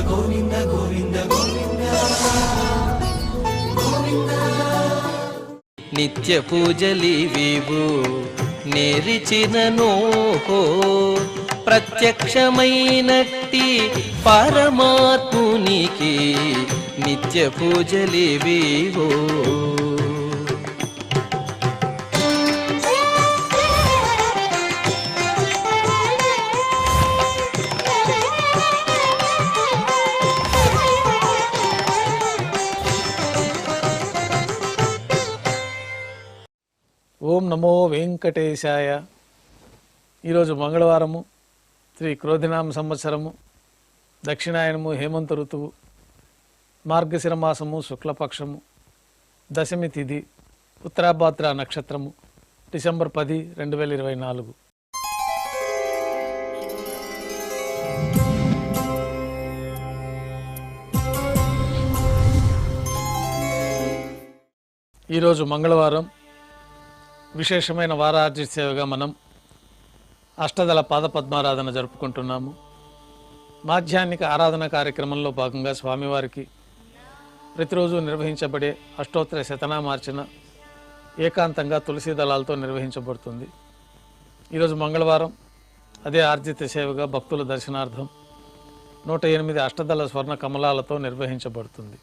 గోవింద గోవింద గోవింద గోవింద. నిత్య పూజలివివు నేరిచినను ప్రత్యక్షమైనట్టి పరమాత్మునికి నిత్య పూజలివివు. ఓం నమో వెంకటేశాయ. ఈరోజు మంగళవారము, శ్రీ క్రోధినామ సంవత్సరము, దక్షిణాయనము, హేమంత ఋతువు, మార్గశిర మాసము, శుక్లపక్షము, దశమి తిథి, ఉత్తరాభాద్ర నక్షత్రము, డిసెంబర్ 10, 2024. ఈరోజు మంగళవారం. విశేషమైన వారార్జిత సేవగా మనం అష్టదళ పాదపద్మారాధన జరుపుకుంటున్నాము. మాధ్యాహ్నిక ఆరాధన కార్యక్రమంలో భాగంగా స్వామివారికి ప్రతిరోజు నిర్వహించబడే అష్టోత్తర శతనామార్చన ఏకాంతంగా తులసి దళాలతో నిర్వహించబడుతుంది. ఈరోజు మంగళవారం అదే ఆర్జిత సేవగా భక్తుల దర్శనార్థం 108 అష్టదళ స్వర్ణ కమలాలతో నిర్వహించబడుతుంది.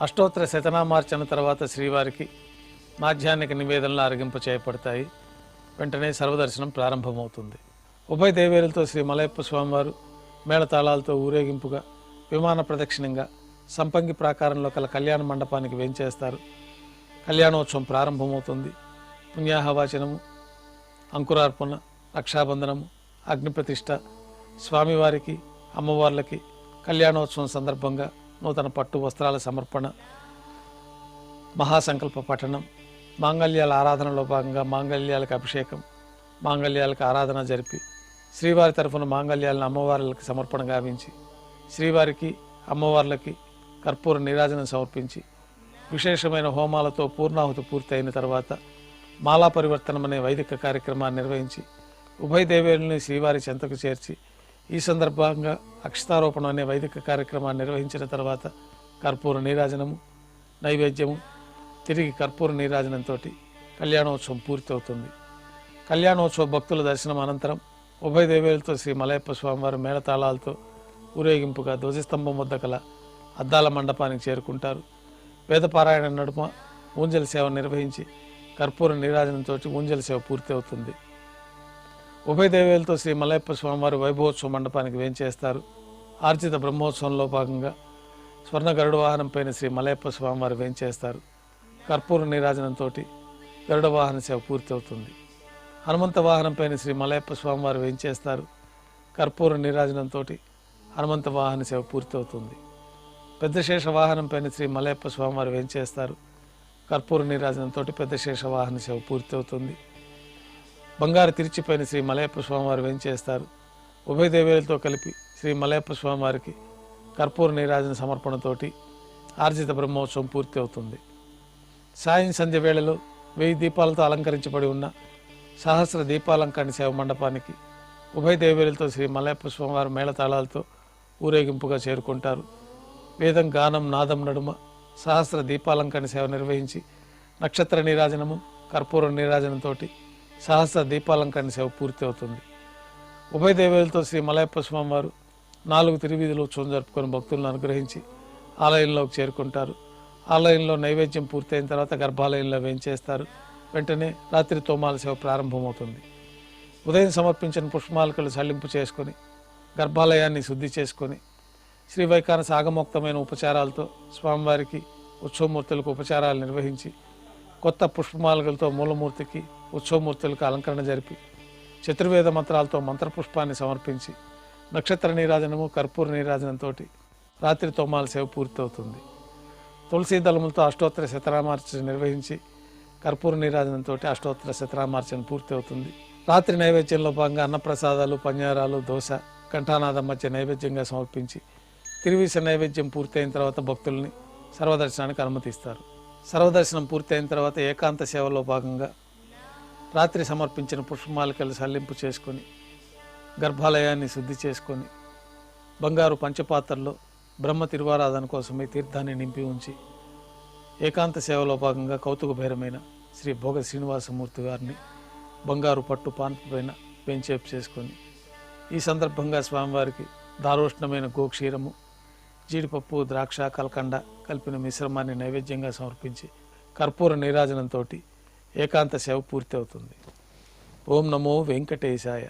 అష్టోత్తర శతనామార్చన తర్వాత శ్రీవారికి మాధ్యాహ్నిక నివేదనలు అరగింప చేయబడతాయి. వెంటనే సర్వదర్శనం ప్రారంభమవుతుంది. ఉభయ దేవేరులతో శ్రీ మలయప్ప స్వామివారు మేళతాళాలతో ఊరేగింపుగా విమాన ప్రదక్షిణంగా సంపంగి ప్రాకారంలో కల కళ్యాణ మండపానికి వేంచేస్తారు. కళ్యాణోత్సవం ప్రారంభమవుతుంది. పుణ్యాహవాచనము, అంకురార్పణ, రక్షాబంధనము, అగ్నిప్రతిష్ఠ, స్వామివారికి అమ్మవార్లకి కళ్యాణోత్సవం సందర్భంగా నూతన పట్టు వస్త్రాల సమర్పణ, మహాసంకల్ప పఠనం, మాంగళ్యాల ఆరాధనలో భాగంగా మాంగళ్యాలకు అభిషేకం, మాంగళ్యాలకు ఆరాధన జరిపి శ్రీవారి తరఫున మాంగళ్యాలను అమ్మవార్లకి సమర్పణ గావించి శ్రీవారికి అమ్మవార్లకి కర్పూర నీరాజనం సమర్పించి విశేషమైన హోమాలతో పూర్ణాహుతి పూర్తి అయిన తర్వాత మాలా పరివర్తనం అనే వైదిక కార్యక్రమాన్ని నిర్వహించి ఉభయ దేవేరుల్ని శ్రీవారి చెంతకు చేర్చి ఈ సందర్భంగా అక్షతారోపణ అనే వైదిక కార్యక్రమాన్ని నిర్వహించిన తర్వాత కర్పూర నీరాజనము, నైవేద్యము, తిరిగి కర్పూర నీరాజనంతో కళ్యాణోత్సవం పూర్తి అవుతుంది. కళ్యాణోత్సవ భక్తుల దర్శనం అనంతరం ఉభయ దేవేరులతో శ్రీ మలయప్ప స్వామివారు మేళతాళాలతో ఊరేగింపుగా ధ్వజస్తంభం వద్ద కల అద్దాల మండపానికి చేరుకుంటారు. వేదపారాయణ నడుమ ఊంజల సేవ నిర్వహించి కర్పూర నీరాజనంతో ఊంజల సేవ పూర్తి అవుతుంది. ఉభయ దేవేరులతో శ్రీ మలయప్ప స్వామివారు వైభవోత్సవ మండపానికి వేంచేస్తారు. ఆర్జిత బ్రహ్మోత్సవంలో భాగంగా స్వర్ణ గరుడ వాహనంపైన శ్రీ మలయప్ప స్వామివారు వేంచేస్తారు. కర్పూర నీరాజనంతో గరుడ వాహన సేవ పూర్తి అవుతుంది. హనుమంత వాహనంపైన శ్రీ మలయప్ప స్వామివారు వేంచేస్తారు. కర్పూర నీరాజనంతో హనుమంత వాహన సేవ పూర్తి అవుతుంది. పెద్ద శేష వాహనంపైన శ్రీ మలయప్ప స్వామివారు వేంచేస్తారు. కర్పూర నీరాజనంతో పెద్ద శేష వాహన సేవ పూర్తి అవుతుంది. బంగారు తిరిచిపైన శ్రీ మలయప్ప స్వామివారు వేంచేస్తారు. ఉభయ దేవేరులతో కలిపి శ్రీ మలయప్ప స్వామివారికి కర్పూర నీరాజన సమర్పణతోటి ఆర్జిత బ్రహ్మోత్సవం పూర్తి అవుతుంది. సాయం సంధ్య వేళలో 1000 దీపాలతో అలంకరించబడి ఉన్న సహస్ర దీపాలంకరణ సేవ మండపానికి ఉభయ దేవేరులతో శ్రీ మలయప్ప స్వామివారు మేళతాళాలతో ఊరేగింపుగా చేరుకుంటారు. వేదం, గానం, నాదం నడుమ సహస్ర దీపాలంకరణ సేవ నిర్వహించి నక్షత్ర నీరాజనము, కర్పూర నీరాజనంతో సహస్ర దీపాలంకరణ సేవ పూర్తి అవుతుంది. ఉభయ దేవేరులతో శ్రీ మలయప్ప స్వామివారు 4 తిరువీధులు ఉత్సవం జరుపుకొని భక్తులను అనుగ్రహించి ఆలయంలోకి చేరుకుంటారు. ఆలయంలో నైవేద్యం పూర్తయిన తర్వాత గర్భాలయంలో వేంచేస్తారు. వెంటనే రాత్రి తోమాల సేవ ప్రారంభమవుతుంది. ఉదయం సమర్పించిన పుష్పమాలికలు సల్లింపు చేసుకొని గర్భాలయాన్ని శుద్ధి చేసుకొని శ్రీ వైఖానస ఆగమోక్తమైన ఉపచారాలతో స్వామివారికి ఉత్సవమూర్తులకు ఉపచారాలు నిర్వహించి కొత్త పుష్పమాలికలతో మూలమూర్తికి ఉత్సవమూర్తులకు అలంకరణ జరిపి చతుర్వేద మంత్రాలతో మంత్రపుష్పాన్ని సమర్పించి నక్షత్ర నీరాజనము, కర్పూర నీరాజనంతో రాత్రి తోమాల సేవ పూర్తి అవుతుంది. తులసీ దళములతో అష్టోత్తర శతనామార్చన నిర్వహించి కర్పూర నీరాజనంతో అష్టోత్తర శతనామార్చన పూర్తి అవుతుంది. రాత్రి నైవేద్యంలో భాగంగా అన్నప్రసాదాలు, పన్యారాలు, దోశ, కంఠానాదం మధ్య నైవేద్యంగా సమర్పించి తిరువీస నైవేద్యం పూర్తయిన తర్వాత భక్తుల్ని సర్వదర్శనానికి అనుమతిస్తారు. సర్వదర్శనం పూర్తయిన తర్వాత ఏకాంత సేవలో భాగంగా రాత్రి సమర్పించిన పుష్పమాలికలు సల్లింపు చేసుకొని గర్భాలయాన్ని శుద్ధి చేసుకొని బంగారు పంచపాత్రలో బ్రహ్మ తిరువారాధన కోసమై తీర్థాన్ని నింపి ఉంచి ఏకాంత సేవలో భాగంగా కౌతుకభైరమైన శ్రీ భోగ శ్రీనివాసమూర్తి గారిని బంగారు పట్టు పాన్పు పైన పెంచేపు చేసుకొని ఈ సందర్భంగా స్వామివారికి దారోష్ణమైన గోక్షీరము, జీడిపప్పు, ద్రాక్ష, కల్కండ కలిపిన మిశ్రమాన్ని నైవేద్యంగా సమర్పించి కర్పూర నీరాజనంతో ఏకాంత సేవ పూర్తి అవుతుంది. ఓం నమో వెంకటేశాయ.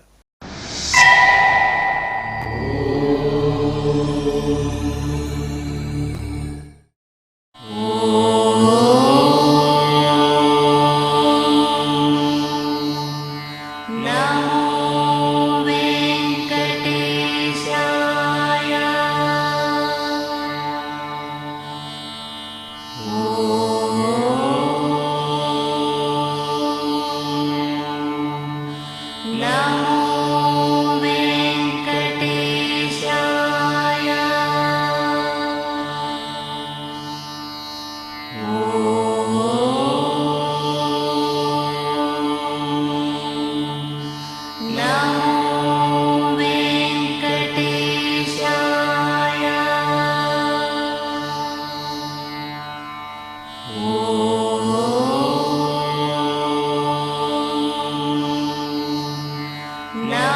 No.